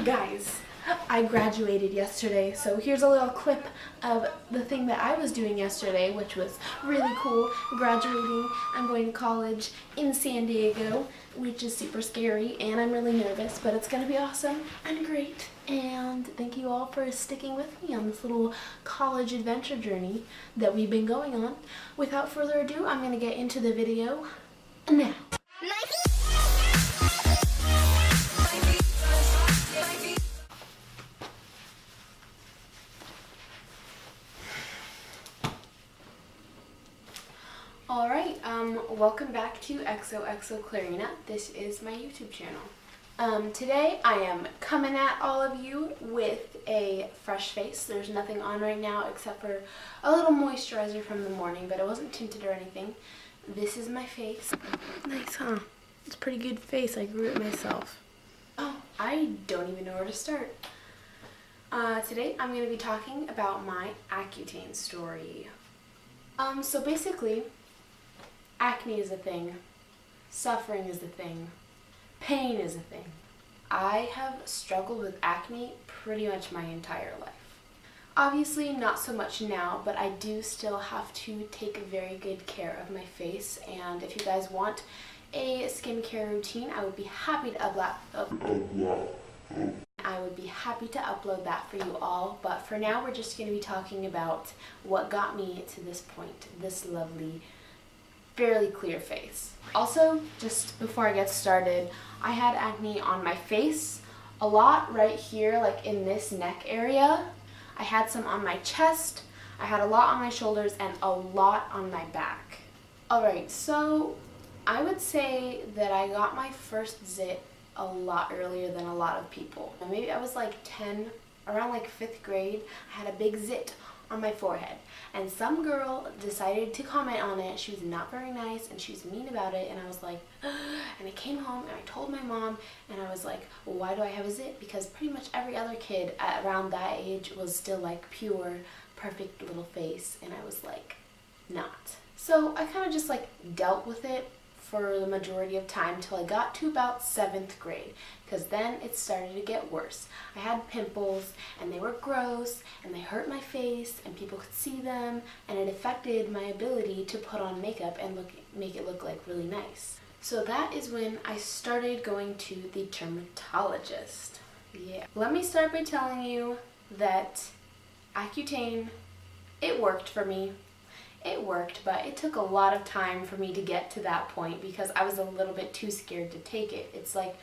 Guys, I graduated yesterday, so here's a little clip of the thing that I was doing yesterday, which was really cool. Graduating, I'm going to college in San Diego, which is super scary, and I'm really nervous, but it's going to be awesome and great. And thank you all for sticking with me on this little college adventure journey that we've been going on. Without further ado, I'm going to get into the video now. Alright, welcome back to XOXO Clarina. This is my YouTube channel. Today I am coming at all of you with a fresh face. There's nothing on right now except for a little moisturizer from the morning, but it wasn't tinted or anything. This is my face. Nice, huh? It's a pretty good face. I grew it myself. Oh, I don't even know where to start. Today I'm going to be talking about my ACCUTANE story. So basically, acne is a thing, suffering is a thing, pain is a thing. I have struggled with acne pretty much my entire life. Obviously not so much now, but I do still have to take very good care of my face, and if you guys want a skincare routine, I would be happy to upload that for you all, but for now we're just going to be talking about what got me to this point, this lovely, fairly clear face. Also, just before I get started, I had acne on my face, a lot right here, like in this neck area. I had some on my chest, I had a lot on my shoulders, and a lot on my back. Alright, so I would say that I got my first zit a lot earlier than a lot of people. Maybe I was like 10, around like 5th grade, I had a big zit on my forehead, and some girl decided to comment on it. She was not very nice and she was mean about it, and I was like, ugh. And I came home and I told my mom, and I was like, well, why do I have a zit? Because pretty much every other kid around that age was still like pure, perfect little face, and I was like, not. So I kind of just like dealt with it for the majority of time till I got to about 7th grade, because then it started to get worse. I had pimples and they were gross and they hurt my face and people could see them, and it affected my ability to put on makeup and make it look like really nice. So that is when I started going to the dermatologist. Yeah. Let me start by telling you that Accutane, it worked for me. It worked, but it took a lot of time for me to get to that point because I was a little bit too scared to take it. It's like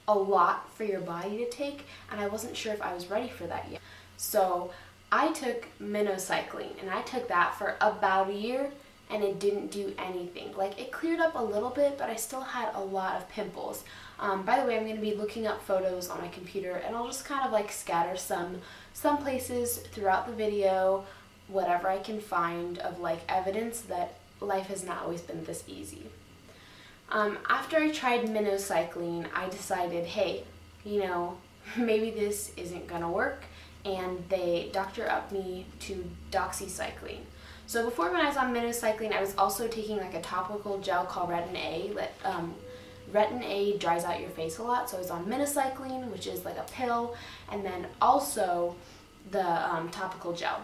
a lot for your body to take, and I wasn't sure if I was ready for that yet. So I took minocycline, and I took that for about a year, and it didn't do anything. Like, it cleared up a little bit, but I still had a lot of pimples. By the way, I'm going to be looking up photos on my computer, and I'll just kind of like scatter some places throughout the video, whatever I can find of like evidence that life has not always been this easy. After I tried minocycline, I decided, hey, you know, maybe this isn't gonna work, and they doctor upped me to doxycycline. So before, when I was on minocycline, I was also taking like a topical gel called Retin A. Retin A dries out your face a lot, so I was on minocycline, which is like a pill, and then also the topical gel.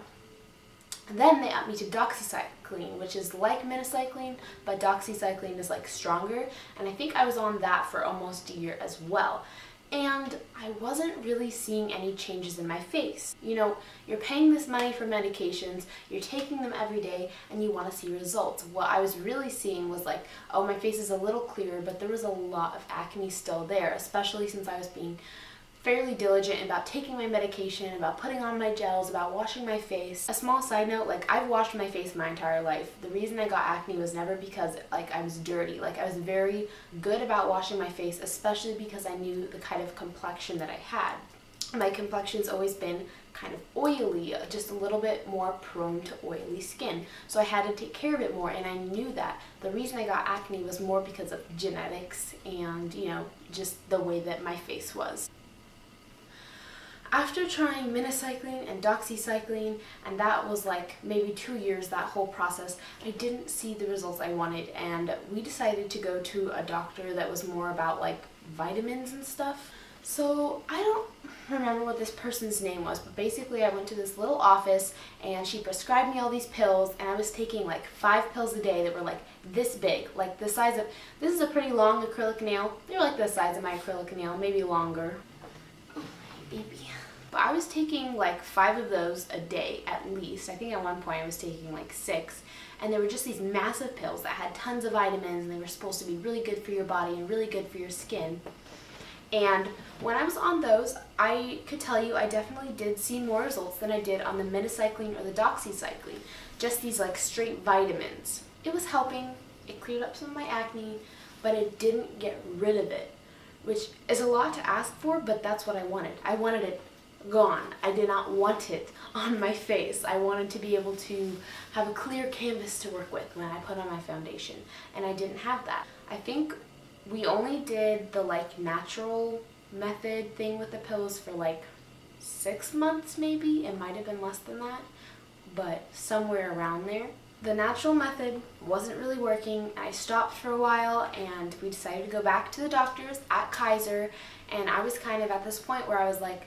And then they upped me to doxycycline, which is like minocycline, but doxycycline is like stronger, and I think I was on that for almost a year as well. And I wasn't really seeing any changes in my face. You know, you're paying this money for medications, you're taking them every day, and you want to see results. What I was really seeing was like, oh, my face is a little clearer, but there was a lot of acne still there, especially since I was being fairly diligent about taking my medication, about putting on my gels, about washing my face. A small side note, like, I've washed my face my entire life. The reason I got acne was never because like I was dirty. Like, I was very good about washing my face, especially because I knew the kind of complexion that I had. My complexion's always been kind of oily, just a little bit more prone to oily skin. So I had to take care of it more, and I knew that the reason I got acne was more because of genetics and, you know, just the way that my face was. After trying minocycline and doxycycline, and that was like maybe 2 years, that whole process, I didn't see the results I wanted, and we decided to go to a doctor that was more about like vitamins and stuff. So I don't remember what this person's name was, but basically I went to this little office and she prescribed me all these pills, and I was taking like 5 pills a day that were like this big, like the size of, this is a pretty long acrylic nail. They're like the size of my acrylic nail, maybe longer. Oh, my baby. But I was taking like 5 of those a day at least. I think at one point I was taking like 6. And they were just these massive pills that had tons of vitamins, and they were supposed to be really good for your body and really good for your skin. And when I was on those, I could tell you I definitely did see more results than I did on the minocycline or the doxycycline. Just these like straight vitamins. It was helping. It cleared up some of my acne, but it didn't get rid of it, which is a lot to ask for, but that's what I wanted. I wanted it gone. I did not want it on my face. I wanted to be able to have a clear canvas to work with when I put on my foundation, and I didn't have that. I think we only did the like natural method thing with the pills for like 6 months maybe. It might have been less than that, but somewhere around there. The natural method wasn't really working. I stopped for a while, and we decided to go back to the doctors at Kaiser, and I was kind of at this point where I was like,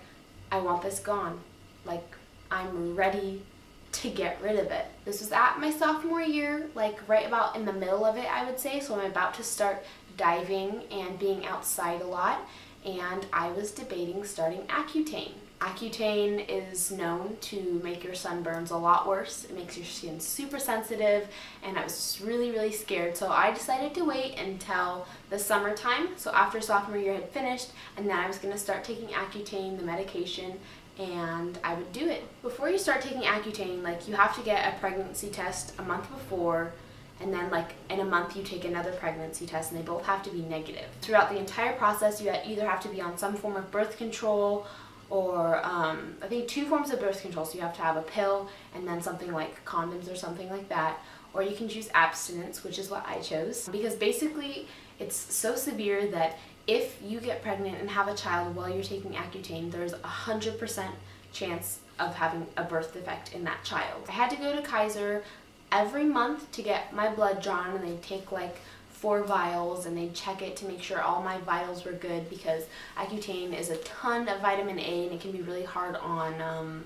I want this gone. Like, I'm ready to get rid of it. This was at my sophomore year, like right about in the middle of it, I would say. So I'm about to start diving and being outside a lot, and I was debating starting ACCUTANE. ACCUTANE is known to make your sunburns a lot worse. It makes your skin super sensitive, and I was just really, really scared. So I decided to wait until the summertime, so after sophomore year had finished, and then I was going to start taking ACCUTANE, the medication, and I would do it. Before you start taking ACCUTANE, like, you have to get a pregnancy test a month before, and then like in a month you take another pregnancy test, and they both have to be negative. Throughout the entire process, you either have to be on some form of birth control, or I think 2 forms of birth control. So you have to have a pill and then something like condoms or something like that, or you can choose abstinence, which is what I chose, because basically it's so severe that if you get pregnant and have a child while you're taking ACCUTANE, there's 100% chance of having a birth defect in that child. I had to go to Kaiser every month to get my blood drawn, and they take like 4 vials, and they check it to make sure all my vitals were good, because ACCUTANE is a ton of vitamin A, and it can be really hard on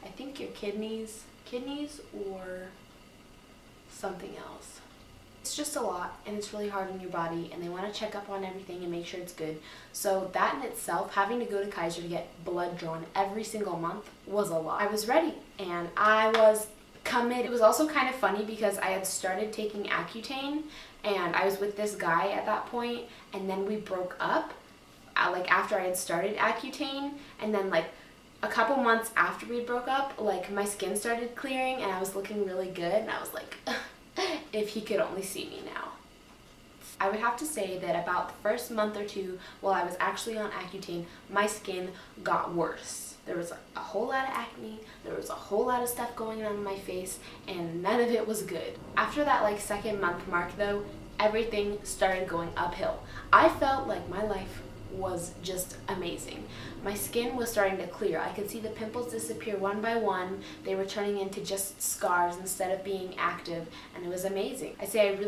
I think your kidneys or something else. It's just a lot, and it's really hard on your body, and they want to check up on everything and make sure it's good. So that in itself, having to go to Kaiser to get blood drawn every single month, was a lot. I was ready, and I was committed. It was also kind of funny because I had started taking ACCUTANE, and I was with this guy at that point, and then we broke up like after I had started ACCUTANE, and then like a couple months after we broke up, like my skin started clearing and I was looking really good, and I was like, if he could only see me now. I would have to say that about the first month or 2 while I was actually on ACCUTANE, my skin got worse. There was a whole lot of acne, there was a whole lot of stuff going on in my face, and none of it was good. After that like 2nd month mark though, everything started going uphill. I felt like my life was just amazing. My skin was starting to clear. I could see the pimples disappear one by one. They were turning into just scars instead of being active, and it was amazing. I say I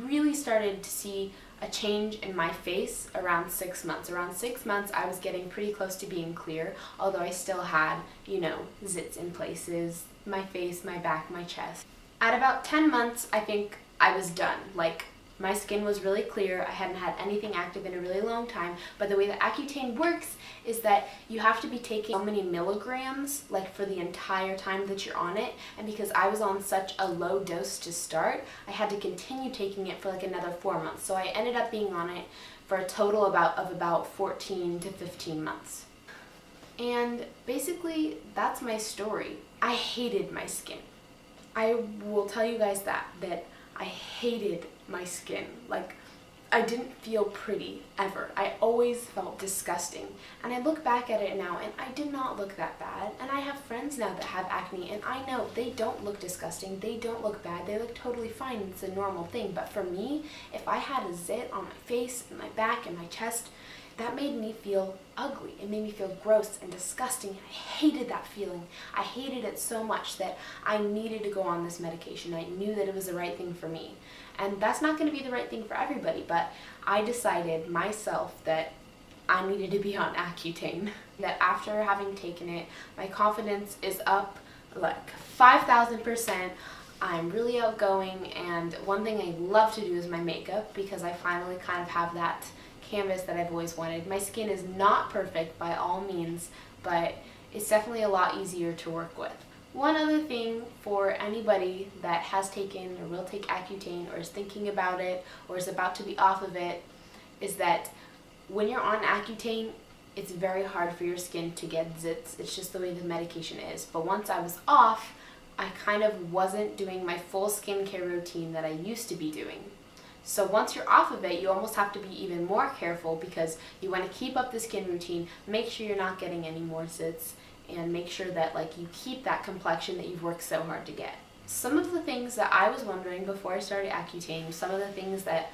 really started to see a change in my face around 6 months. Around 6 months, I was getting pretty close to being clear, although I still had, zits in places, my face, my back, my chest. At about 10 months, I think I was done. Like, my skin was really clear. I hadn't had anything active in a really long time, but the way that ACCUTANE works is that you have to be taking so many milligrams, like, for the entire time that you're on it, and because I was on such a low dose to start, I had to continue taking it for like another 4 months. So I ended up being on it for a total of about 14 to 15 months. And basically, that's my story. I hated my skin. I will tell you guys that I hated my skin. Like, I didn't feel pretty, ever. I always felt disgusting. And I look back at it now, and I did not look that bad. And I have friends now that have acne, and I know they don't look disgusting. They don't look bad. They look totally fine. It's a normal thing. But for me, if I had a zit on my face, and my back, and my chest, that made me feel ugly. It made me feel gross and disgusting. I hated that feeling. I hated it so much that I needed to go on this medication. I knew that it was the right thing for me. And that's not going to be the right thing for everybody, but I decided myself that I needed to be on Accutane. That after having taken it, my confidence is up like 5,000%. I'm really outgoing, and one thing I love to do is my makeup because I finally kind of have that canvas that I've always wanted. My skin is not perfect by all means, but it's definitely a lot easier to work with. One other thing for anybody that has taken or will take Accutane or is thinking about it or is about to be off of it is that when you're on Accutane, it's very hard for your skin to get zits. It's just the way the medication is. But once I was off, I kind of wasn't doing my full skincare routine that I used to be doing. So once you're off of it, you almost have to be even more careful because you want to keep up the skin routine, make sure you're not getting any more zits, and make sure that you keep that complexion that you've worked so hard to get. Some of the things that I was wondering before I started Accutane, some of the things that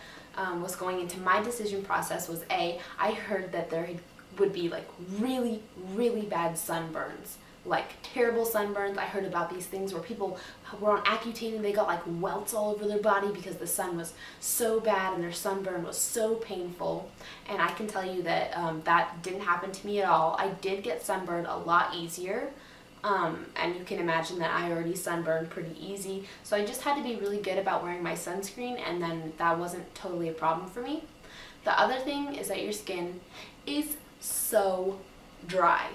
was going into my decision process was I heard that there would be really, really bad sunburns. Terrible sunburns. I heard about these things where people were on Accutane and they got welts all over their body because the sun was so bad and their sunburn was so painful. And I can tell you that that didn't happen to me at all. I did get sunburned a lot easier. And you can imagine that I already sunburned pretty easy. So I just had to be really good about wearing my sunscreen, and then that wasn't totally a problem for me. The other thing is that your skin is so dry.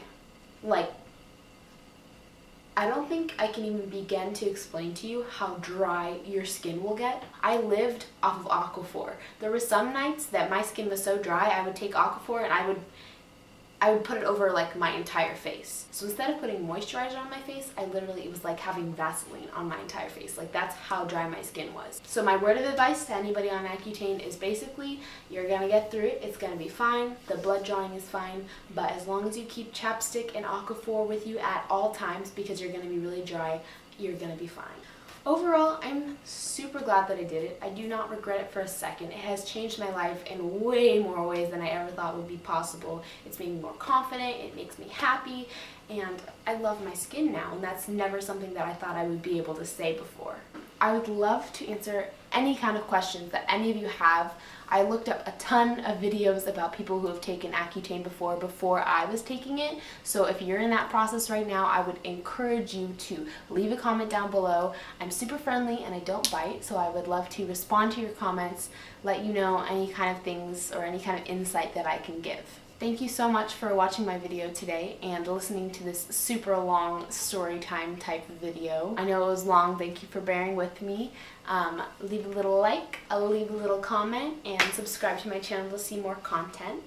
I don't think I can even begin to explain to you how dry your skin will get. I lived off of Aquaphor. There were some nights that my skin was so dry, I would take Aquaphor and I would put it over my entire face. So instead of putting moisturizer on my face, it was like having Vaseline on my entire face. That's how dry my skin was. So my word of advice to anybody on Accutane is basically, you're gonna get through it, it's gonna be fine, the blood drawing is fine, but as long as you keep chapstick and Aquaphor with you at all times, because you're gonna be really dry, you're gonna be fine. Overall, I'm super glad that I did it. I do not regret it for a second. It has changed my life in way more ways than I ever thought would be possible. It's made me more confident, it makes me happy, and I love my skin now, and that's never something that I thought I would be able to say before. I would love to answer any kind of questions that any of you have. I looked up a ton of videos about people who have taken Accutane before I was taking it. So if you're in that process right now, I would encourage you to leave a comment down below. I'm super friendly and I don't bite, so I would love to respond to your comments, let you know any kind of things or any kind of insight that I can give. Thank you so much for watching my video today and listening to this super long story time type video. I know it was long, thank you for bearing with me. Leave a little like, leave a little comment, and subscribe to my channel to see more content.